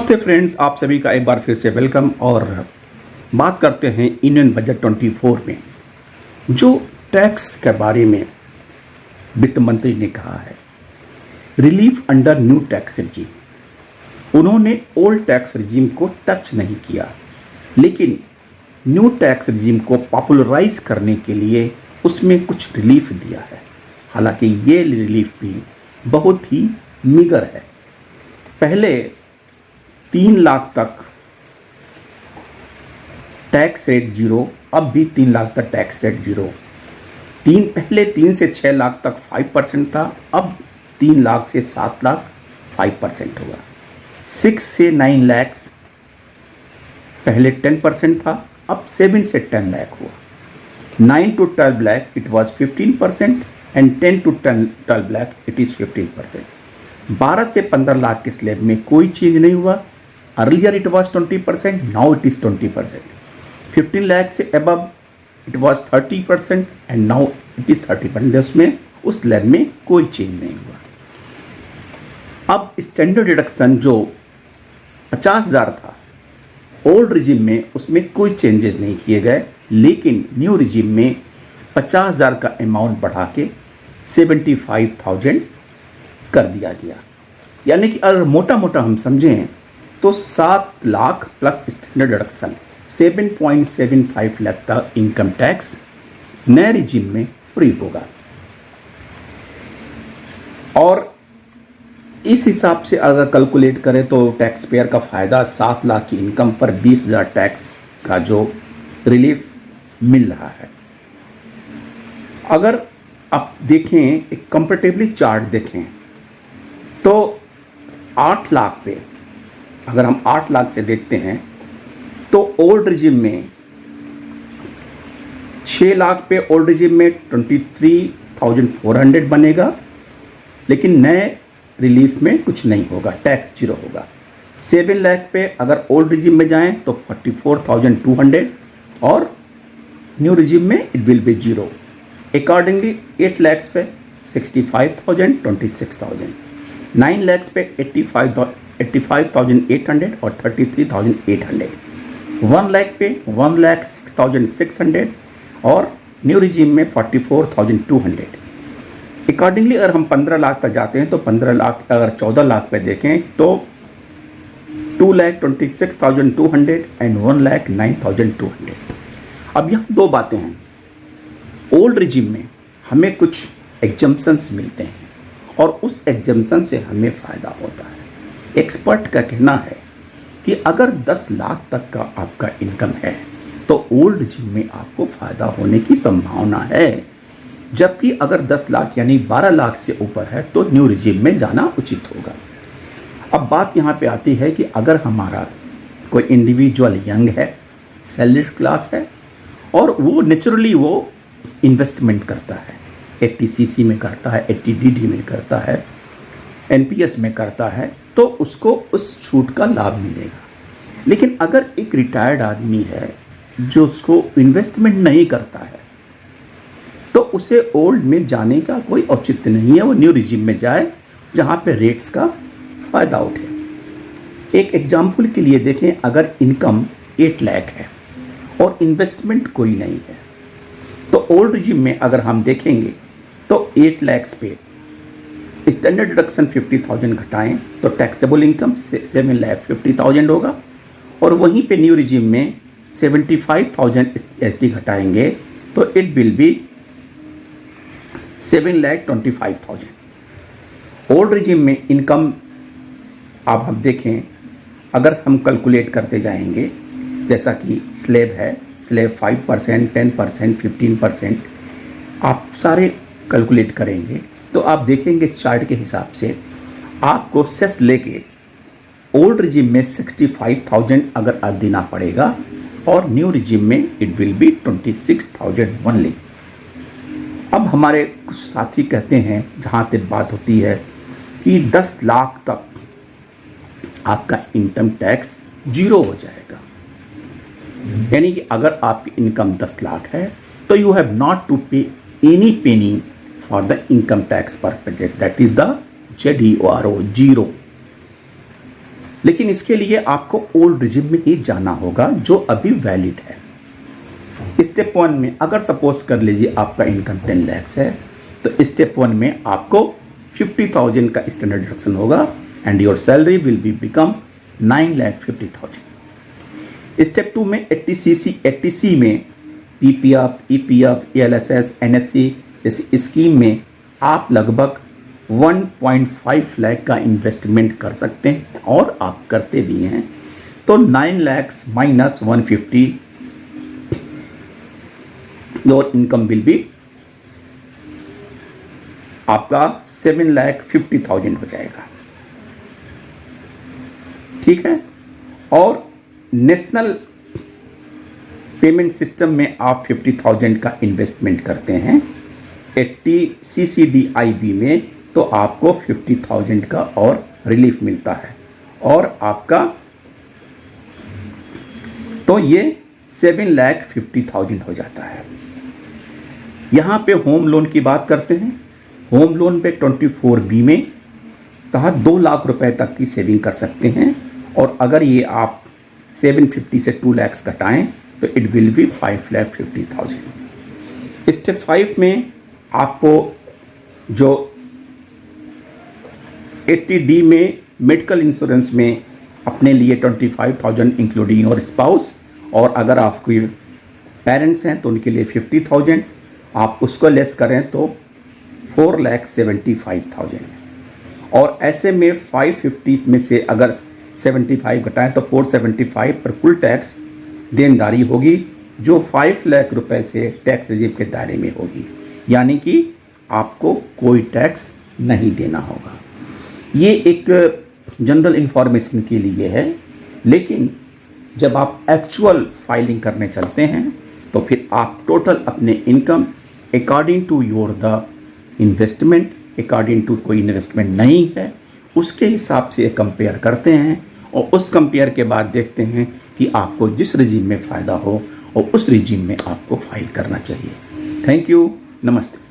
नमस्ते फ्रेंड्स, आप सभी का एक बार फिर से वेलकम। और बात करते हैं इंडियन बजट 24 में जो टैक्स के बारे में वित्त मंत्री ने कहा है, relief under new tax regime. उन्होंने ओल्ड टैक्स रिजीम को टच नहीं किया, लेकिन न्यू टैक्स रिजीम को पॉपुलराइज करने के लिए उसमें कुछ रिलीफ दिया है। हालांकि ये रिलीफ भी बहुत ही मीगर है। पहले 3 लाख तक टैक्स रेट जीरो, अब भी 3 लाख तक टैक्स रेट जीरो। पहले 3 से 6 लाख तक 5% था, अब 3 लाख से 7 लाख 5% होगा। 6 से 9 लाख पहले 10% था, अब 7 से 10 लाख हुआ। 9 to 12 lakh it was 15% and 10 to 12 lakh it is 15%। 12 से 15 लाख के स्लैब में कोई चेंज नहीं हुआ। Earlier it was 20%, now it is 20%। 15 lakh से above it was 30% and now it is 30%। उसमें उस स्लैब में कोई चेंज नहीं हुआ। अब स्टैंडर्ड डिडक्शन जो 50,000 था ओल्ड रिजिम में, उसमें कोई चेंजेस नहीं किए गए, लेकिन न्यू रिजिम में 50,000 का अमाउंट बढ़ा के 75,000 कर दिया गया। यानी कि अगर मोटा मोटा हम समझें तो 7 lakh plus standard deduction 7.75 lakh तक इनकम टैक्स नए रिजिम में फ्री होगा। और इस हिसाब से अगर कैलकुलेट करें तो टैक्स पेयर का फायदा 7 लाख की इनकम पर 20,000 टैक्स का जो रिलीफ मिल रहा है। अगर आप देखें, एक कंपेरेटिवली चार्ट देखें तो 8 लाख पे अगर हम 8 लाख से देखते हैं तो ओल्ड रिजिम में 6 लाख पे ओल्ड रिजिम में 23,400 बनेगा, लेकिन नए रिलीफ में कुछ नहीं होगा, टैक्स जीरो होगा। 7 लाख पे अगर ओल्ड रिजिम में जाएं तो 44,200 और न्यू रिजिम में it will be zero. Accordingly 8 lakh पे 65,000, 26,000। 9 लाख पे 85,800 और 33,800। 1 लाख पे 1,06,600 और न्यू रिजीम में 44,200। अकॉर्डिंगली अगर हम 15 लाख तक जाते हैं तो 15 लाख अगर 14 लाख पे देखें तो 2,26,200 एंड 1,09,200। अब यहाँ 2 बातें हैं। ओल्ड रिजीम में हमें कुछ एग्जम्पशंस मिलते हैं और उस एग्जम्पशन से हमें फ़ायदा होता है। एक्सपर्ट का कहना है कि अगर 10 लाख तक का आपका इनकम है तो ओल्ड रिजीम में आपको फ़ायदा होने की संभावना है, जबकि अगर 10 लाख यानी 12 लाख से ऊपर है तो न्यू रिजीम में जाना उचित होगा। अब बात यहाँ पे आती है कि अगर हमारा कोई इंडिविजुअल यंग है, सैलरीड क्लास है और वो नेचुरली वो इन्वेस्टमेंट करता है, 80cc में करता है, 80DD में करता है, NPS में करता है, तो उसको उस छूट का लाभ मिलेगा। लेकिन अगर एक रिटायर्ड आदमी है जो उसको इन्वेस्टमेंट नहीं करता है तो उसे ओल्ड में जाने का कोई औचित्य नहीं है। वो न्यू रिजिम में जाए जहाँ पे रेट्स का फ़ायदा उठे। एक एग्जाम्पल के लिए देखें, अगर इनकम 8 लाख है और इन्वेस्टमेंट कोई नहीं है तो ओल्ड रिजिम में अगर हम देखेंगे तो 8 लाख पे स्टैंडर्ड डिडक्शन 50,000 घटाएं तो टैक्सेबल इनकम 7,50,000 होगा, और वहीं पे न्यू रिजिम में 75,000 ST घटाएंगे तो it will be 7,25,000। Old regime में इनकम आप हम देखें, अगर हम कैलकुलेट करते जाएंगे, जैसा कि स्लैब है, स्लैब 5%, 10%, 15%, आप सारे कैलकुलेट करेंगे तो आप देखेंगे चार्ट के हिसाब से आपको सेस लेके ओल्ड रिजिम में 65,000 अगर देना पड़ेगा और न्यू रिजिम में इट विल बी 26,000 ओनली। अब हमारे कुछ साथी कहते हैं, जहाँ तक बात होती है कि 10 लाख तक आपका इनकम टैक्स जीरो हो जाएगा। यानी कि अगर आपकी इनकम 10 लाख है तो यू हैव नॉट टू पे any Penney for the income tax purpose, that is the ZERO, zero. लेकिन इसके लिए आपको ओल्ड रिजिम में ही जाना होगा जो अभी वैलिड है। स्टेप 1 में अगर सपोज कर लीजिए आपका इनकम 10 लाख है, तो स्टेप 1 में आपको 50,000 का स्टैंडर्ड डिडक्शन होगा and your salary will be become 9,50,000। Step 2 में 80C में पीपीएफ, ईपीएफ, एलएसएस, एनएससी जैसी स्कीम में आप लगभग 1.5 लाख का इन्वेस्टमेंट कर सकते हैं और आप करते भी हैं। तो 9 lakh minus 150 your income will be आपका 7,50,000 हो जाएगा। ठीक है। और नेशनल पेमेंट सिस्टम में आप 50,000 का इन्वेस्टमेंट करते हैं, 80 CCDIB में तो आपको 50,000 का और रिलीफ मिलता है और आपका तो ये 7,50,000 हो जाता है। यहाँ पे होम लोन की बात करते हैं। होम लोन पे 24B में कहा 2 लाख रुपए तक की सेविंग कर सकते हैं और अगर ये आप 750 से 2 लाख घटाएं तो इट विल बी 5,50,000। स्टेप 5 में आपको जो 80D में मेडिकल इंश्योरेंस में अपने लिए 25,000 इंक्लूडिंग योर स्पाउस, और अगर आपके पेरेंट्स हैं तो उनके लिए 50,000, आप उसको लेस करें तो 4,75,000। और ऐसे में 550 में से अगर 75 घटाएं तो 475 पर कुल टैक्स देनदारी होगी जो 5 लाख रुपए से टैक्स रिजीव के दायरे में होगी, यानी कि आपको कोई टैक्स नहीं देना होगा। ये एक जनरल इंफॉर्मेशन के लिए है, लेकिन जब आप एक्चुअल फाइलिंग करने चलते हैं तो फिर आप टोटल अपने income according to your the investment, according to कोई इन्वेस्टमेंट नहीं है उसके हिसाब से कंपेयर करते हैं और उस कंपेयर के बाद देखते हैं कि आपको जिस रिजीम में फ़ायदा हो और उस रिजीम में आपको फाइल करना चाहिए। थैंक यू, नमस्ते।